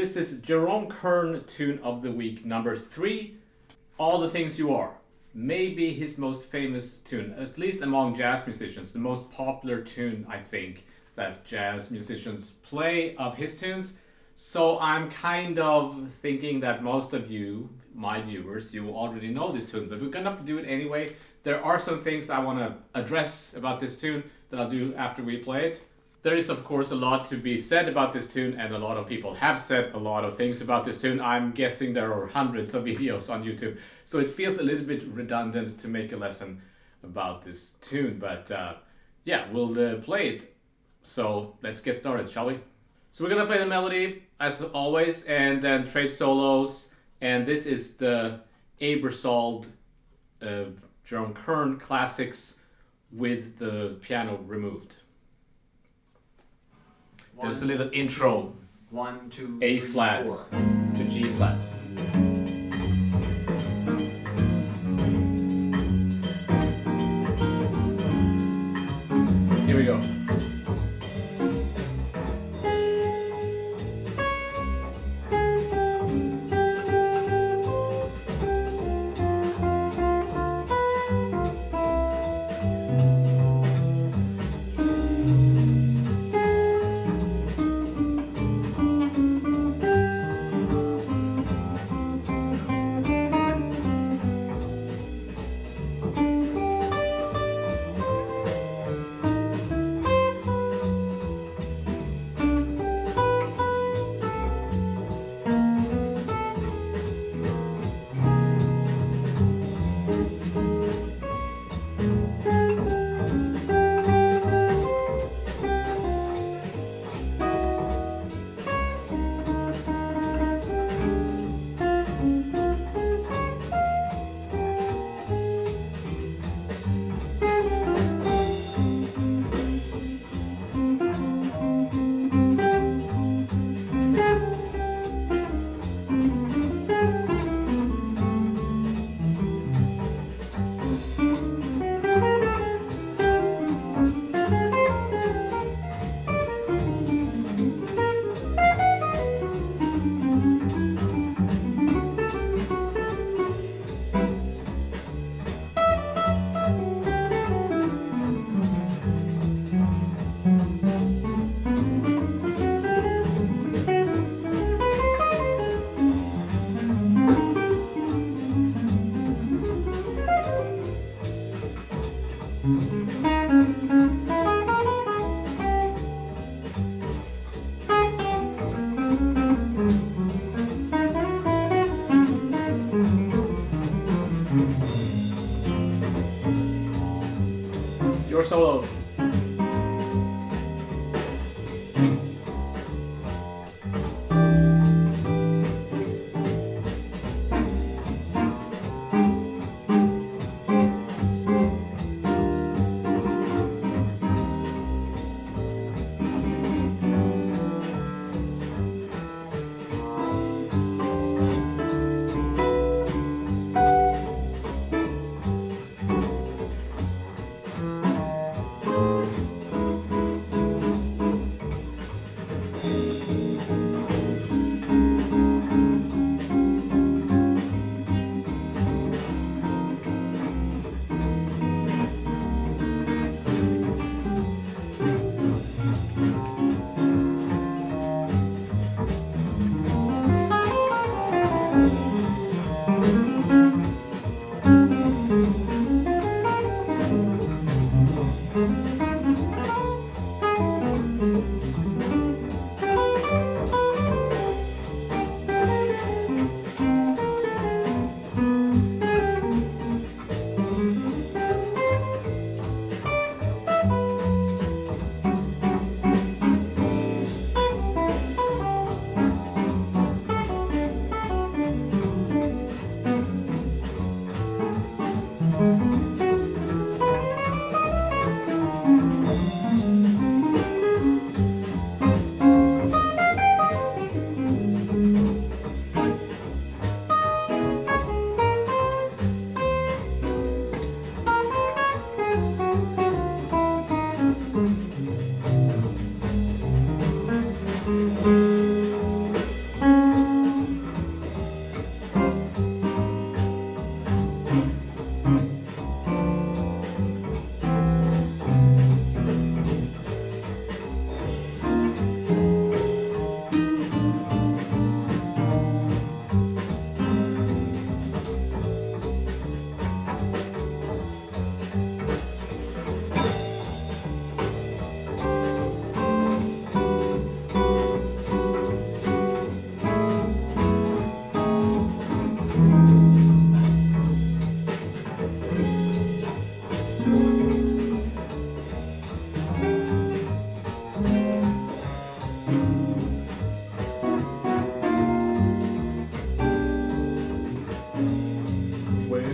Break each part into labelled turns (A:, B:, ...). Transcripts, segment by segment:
A: this is Jerome Kern tune of the week number 3, All the Things You Are. Maybe his most famous tune, at least among jazz musicians, the most popular tune I think that jazz musicians play of his tunes. So I'm kind of thinking that most of you, my viewers, you already know this tune, but we're gonna do it anyway. There are some things I want to address about this tune that I'll do after we play it. There is of course a lot to be said about this tune, and a lot of people have said a lot of things about this tune. I'm guessing there are hundreds of videos on YouTube, so it feels a little bit redundant to make a lesson about this tune, but yeah, we'll play it. So let's get started, shall we? So we're gonna play the melody as always, and then trade solos, and this is the Ebersold Jerome Kern classics with the piano removed. There's a little intro.
B: 1, 2,
A: A
B: 3,
A: flat
B: 4.
A: to G flat. Here we go. Your solo.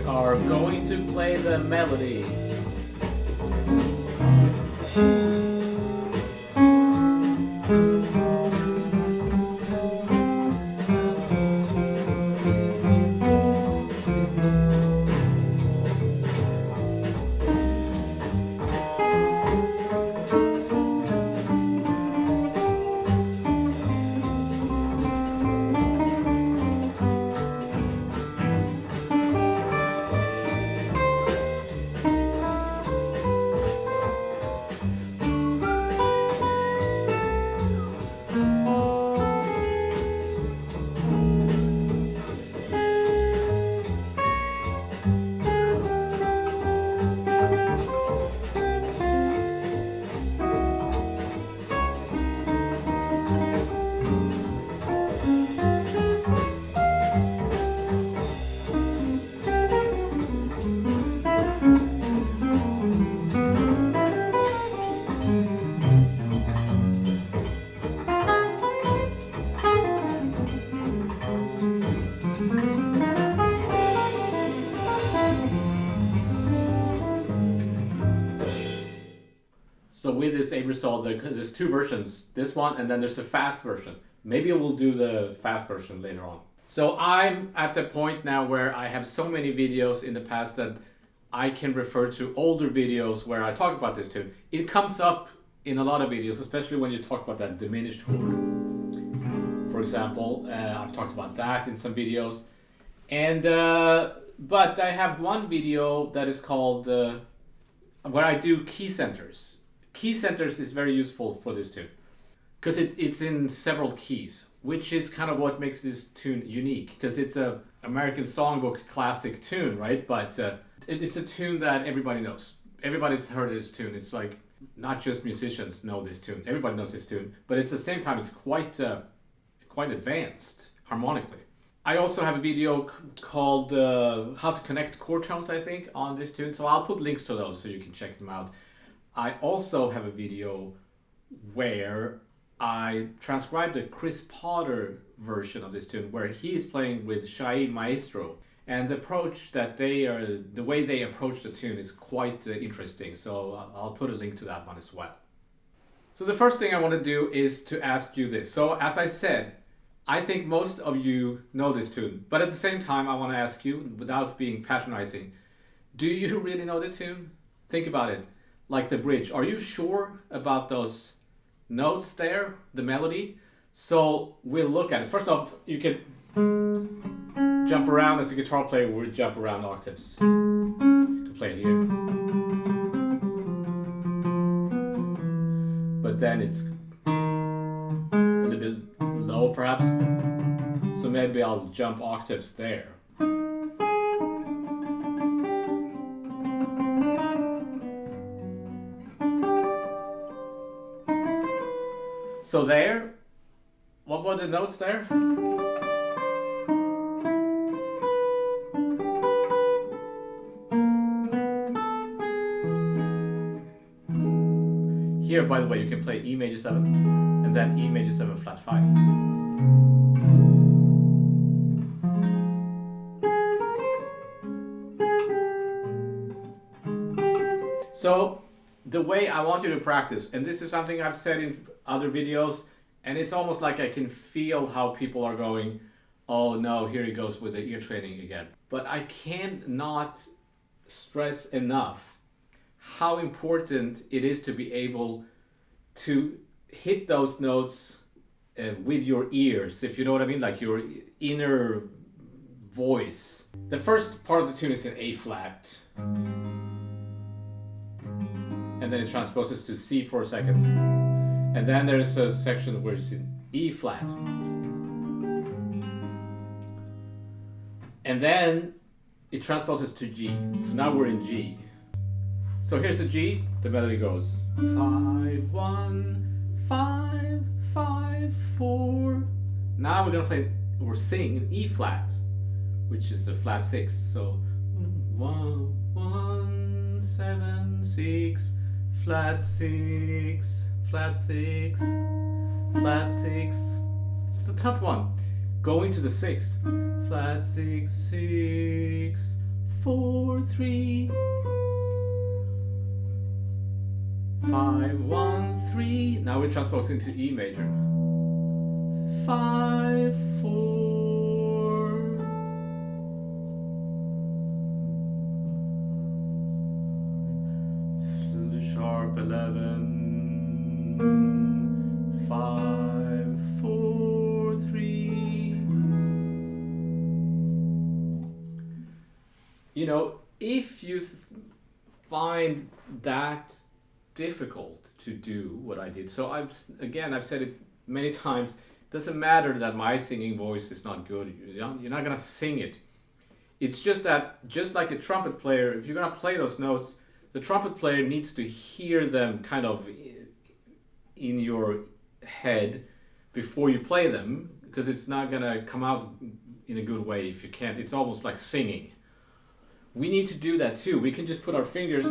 A: are going to play the melody. So with this Aerosolve, there's two versions, this one and then there's a fast version. Maybe we'll do the fast version later on. So I'm at the point now where I have so many videos in the past that I can refer to older videos where I talk about this tune. It comes up in a lot of videos, especially when you talk about that diminished chord. For example, I've talked about that in some videos. And but I have one video that is called where I do key centers. Key centers is very useful for this tune because it's in several keys, which is kind of what makes this tune unique, because it's a American songbook classic tune, right? But it's a tune that everybody knows. Everybody's heard this tune. It's like not just musicians know this tune. Everybody knows this tune, but at the same time it's quite advanced harmonically. I also have a video called How to Connect Chord Tones, I think, on this tune. So I'll put links to those so you can check them out. I also have a video where I transcribed a Chris Potter version of this tune where he is playing with Shai Maestro. And the approach that the way they approach the tune is quite interesting. So I'll put a link to that one as well. So the first thing I want to do is to ask you this. So as I said, I think most of you know this tune, but at the same time I want to ask you, without being patronizing, do you really know the tune? Think about it, like the bridge. Are you sure about those notes there, the melody? So we'll look at it. First off, you can jump around as a guitar player, we'll jump around octaves. You can play it here. But then it's a little bit low perhaps. So maybe I'll jump octaves there. So there, what were the notes there? Here, by the way, you can play E major 7 and then E major 7 flat 5. So the way I want you to practice, and this is something I've said in other videos, and it's almost like I can feel how people are going, oh no, here he goes with the ear training again. But I cannot stress enough how important it is to be able to hit those notes with your ears, if you know what I mean, like your inner voice. The first part of the tune is in A flat, and then it transposes to C for a second, and then there's a section where it's in E flat, and then it transposes to G. So now we're in G. So here's a G, the melody goes 5, 1, 5, 5, 4. Now we're gonna sing in E flat, which is a flat 6. So 1, 1, 7, 6, flat 6, flat 6, flat 6. It's a tough one. Going to the 6, flat 6, 6, 4. 4 3 5 1 3. Now we're transposing to E major. 5 4 sharp 11 5 4 3. You know, if you find that difficult to do what I did, so I've said it many times, it doesn't matter that my singing voice is not good, you're not gonna sing it. It's just that, just like a trumpet player, if you're gonna play those notes, the trumpet player needs to hear them kind of in your head before you play them, because it's not gonna come out in a good way if you can't. It's almost like singing. We need to do that too. We can just put our fingers,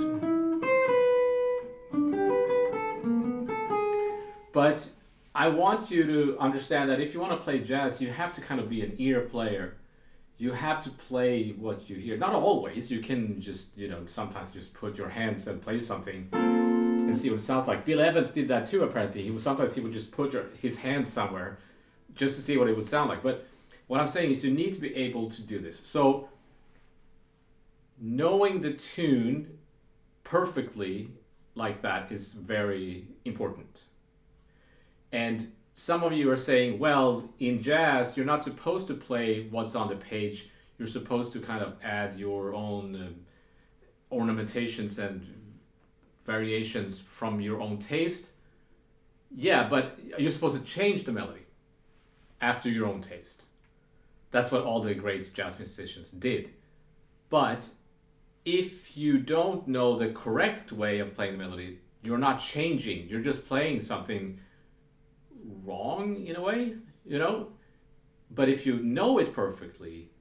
A: but I want you to understand that if you want to play jazz, you have to kind of be an ear player. You have to play what you hear. Not always. You can just, sometimes just put your hands and play something and see what it sounds like. Bill Evans did that too, apparently. Sometimes he would just put his hands somewhere just to see what it would sound like. But what I'm saying is you need to be able to do this. So knowing the tune perfectly like that is very important. And some of you are saying, well, in jazz, you're not supposed to play what's on the page. You're supposed to kind of add your own ornamentations and variations from your own taste. Yeah, but you're supposed to change the melody after your own taste. That's what all the great jazz musicians did. But if you don't know the correct way of playing the melody, you're not changing. You're just playing something wrong in a way, but if you know it perfectly,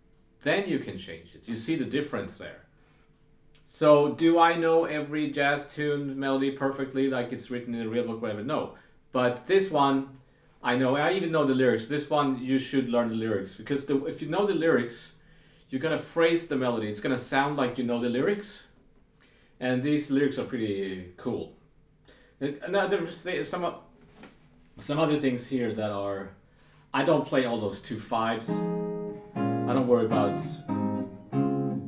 A: then you can change it. You see the difference there. So do I know every jazz tune melody perfectly, like it's written in a real book, whatever? No, but this one I know. I even know the lyrics. This one you should learn the lyrics, because if you know the lyrics, you're gonna phrase the melody. It's gonna sound like you know the lyrics, and these lyrics are pretty cool. And now there's some other things here that are, I don't play all those 2 5s. I don't worry about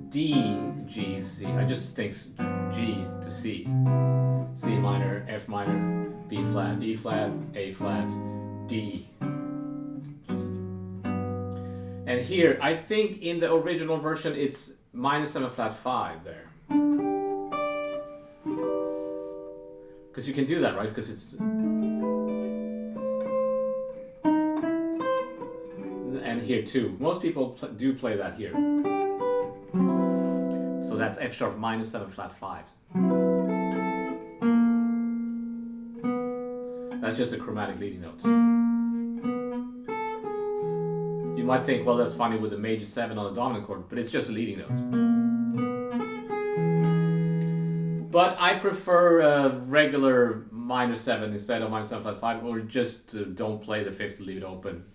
A: D, G, C. I just think G to C. C minor, F minor, B flat, E flat, A flat, D. And here, I think in the original version it's -7 flat 5 there. Because you can do that, right? Because it's... And here too. Most people do play that here. So that's F sharp -7 flat 5s. That's just a chromatic leading note. You might think, well, that's funny with the major 7 on the dominant chord, but it's just a leading note. But I prefer a regular -7 instead of -7 flat 5, or just don't play the 5th, leave it open.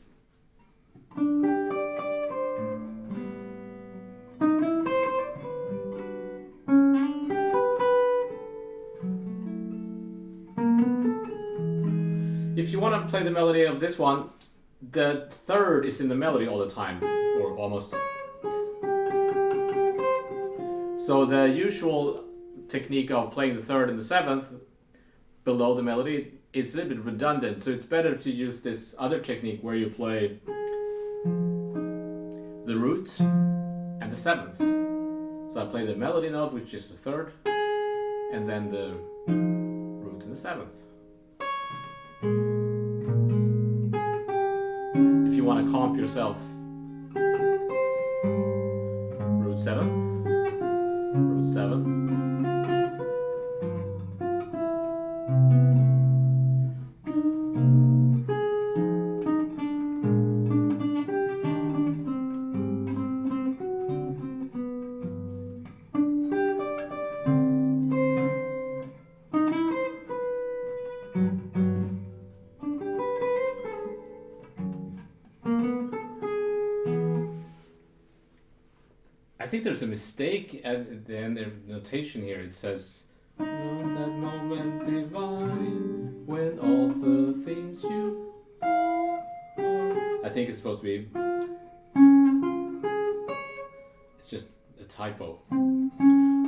A: If you want to play the melody of this one, the 3rd is in the melody all the time, or almost. So the usual technique of playing the 3rd and the 7th below the melody is a little bit redundant, so it's better to use this other technique where you play the root and the 7th. So I play the melody note, which is the 3rd, and then the root and the 7th. If you want to comp yourself, root 7th, root 7th. I think there's a mistake at the end of the notation here. It says, "On that moment divine, when all the things you are." I think it's supposed to be. It's just a typo.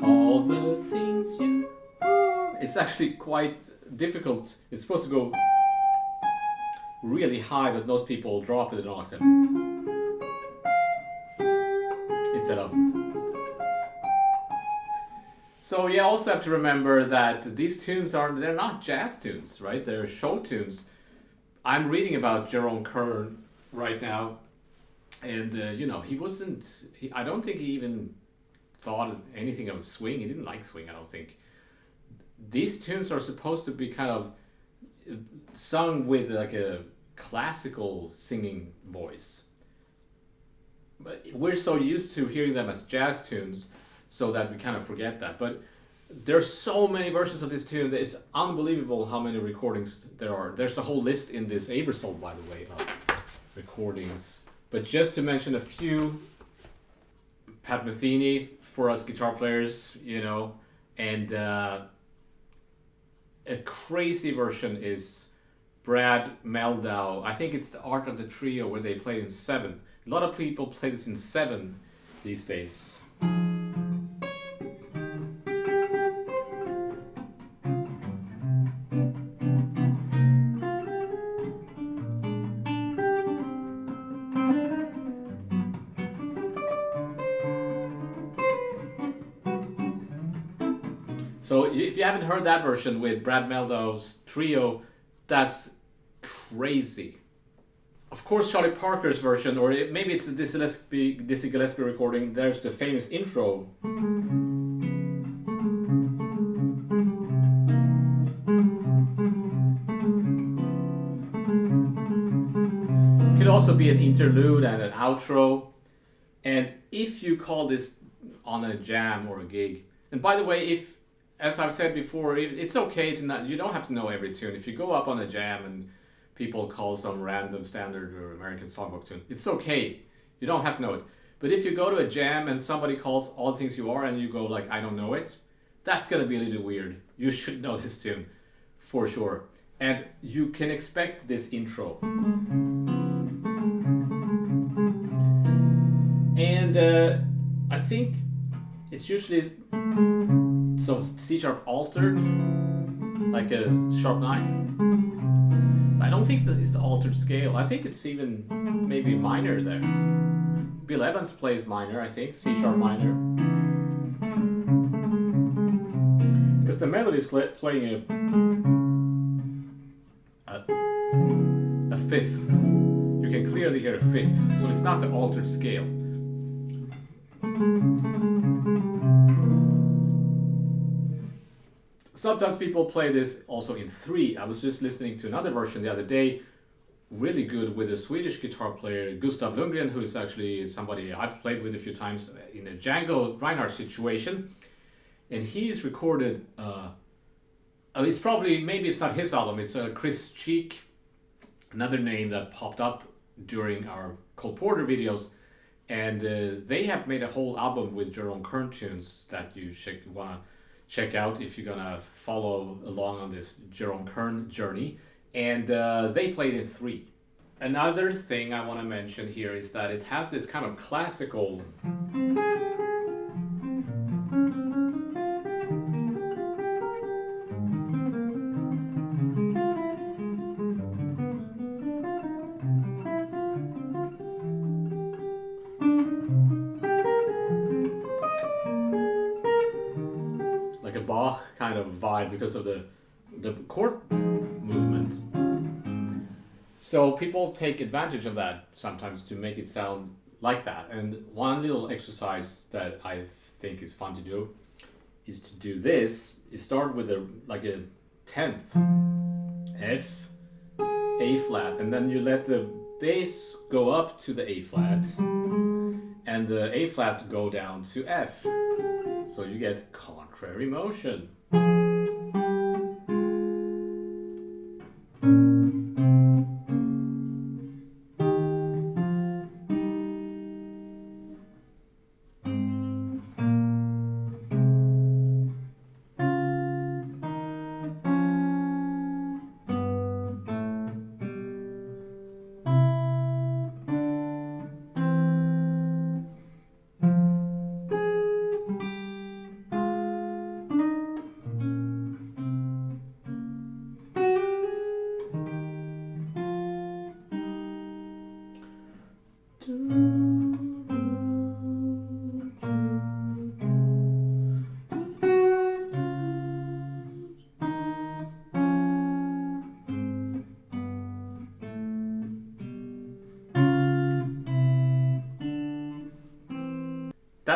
A: All the things you are. It's actually quite difficult. It's supposed to go really high, but most people drop it an octave instead of. So you also have to remember that these tunes they're not jazz tunes, right? They're show tunes. I'm reading about Jerome Kern right now, and I don't think he even thought anything of swing. He didn't like swing, I don't think. These tunes are supposed to be kind of sung with like a classical singing voice. But we're so used to hearing them as jazz tunes so that we kind of forget that. But there's so many versions of this tune that it's unbelievable how many recordings there are. There's a whole list in this Aebersold, by the way, of recordings. But just to mention a few, Pat Metheny for us guitar players, and a crazy version is Brad Meldau. I think it's the Art of the Trio where they play in 7. A lot of people play this in 7 these days. So if you haven't heard that version with Brad Meldau's trio, that's crazy. Of course, Charlie Parker's version, or maybe it's the Dizzy Gillespie recording, there's the famous intro. It could also be an interlude and an outro. And if you call this on a jam or a gig, and by the way, as I've said before, it's okay you don't have to know every tune. If you go up on a jam and people call some random standard or American songbook tune, it's okay. You don't have to know it. But if you go to a jam and somebody calls All the Things You Are and you go like, I don't know it, that's going to be a little weird. You should know this tune for sure. And you can expect this intro. And I think it's usually so C sharp altered, like a sharp 9. I don't think that it's the altered scale. I think it's even maybe minor there. Bill Evans plays minor, I think, C sharp minor. Because the melody is playing a fifth. You can clearly hear a fifth, so it's not the altered scale. Sometimes people play this also in 3. I was just listening to another version the other day, really good, with a Swedish guitar player, Gustav Lundgren, who is actually somebody I've played with a few times in a Django Reinhardt situation. And he's recorded, maybe it's not his album, it's Chris Cheek, another name that popped up during our Cole Porter videos. And they have made a whole album with Jerome Kern tunes that you want to check out if you're gonna follow along on this Jerome Kern journey. And they played in 3. Another thing I want to mention here is that it has this kind of classical Bach kind of vibe because of the chord movement. So people take advantage of that sometimes to make it sound like that. And one little exercise that I think is fun to do is to do this. You start with a 10th F, A flat, and then you let the bass go up to the A flat and the A flat go down to F. So you get contrary motion.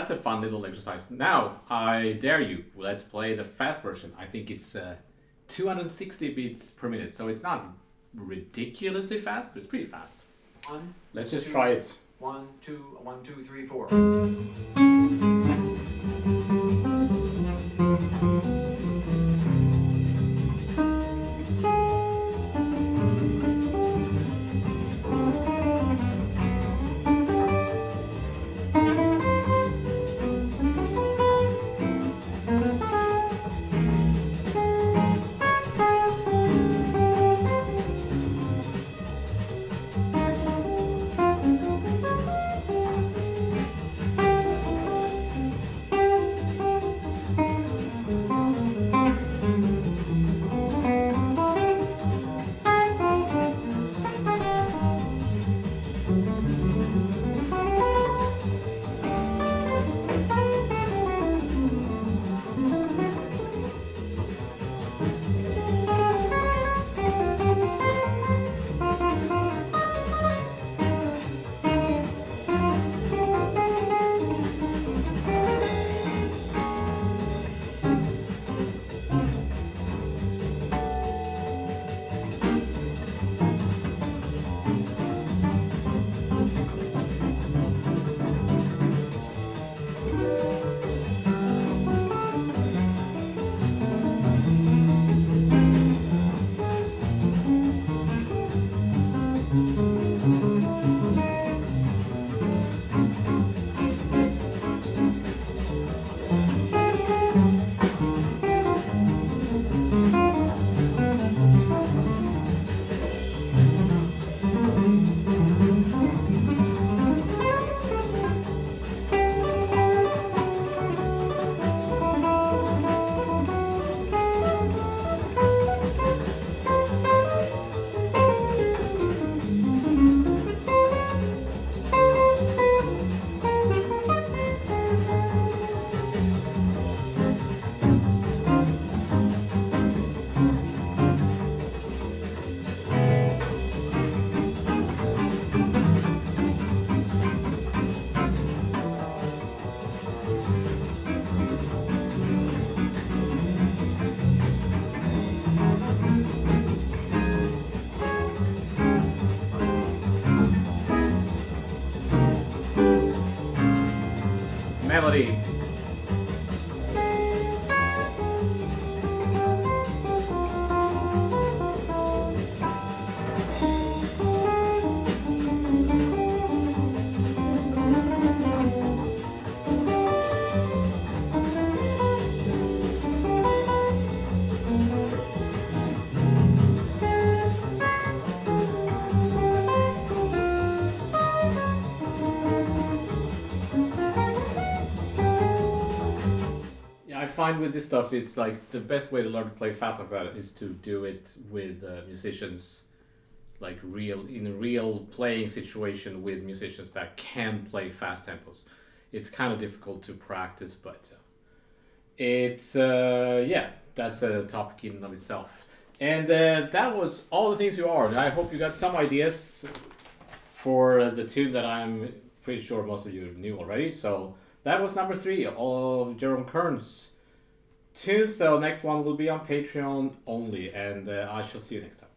A: that's a fun little exercise. Now, I dare you, let's play the fast version. I think it's 260 beats per minute, so it's not ridiculously fast, but it's pretty fast. Let's just try it.
B: 1, 2, 1, 2, 3, 4.
A: Melody. I find with this stuff, it's like the best way to learn to play fast like that is to do it with musicians, like in a real playing situation with musicians that can play fast tempos. It's kind of difficult to practice, but it's yeah, that's a topic in and of itself. And that was all the things you are. I hope you got some ideas for the tune that I'm pretty sure most of you knew already. So that was number 3 of Jerome Kern's tunes. So next one will be on Patreon only, and I shall see you next time.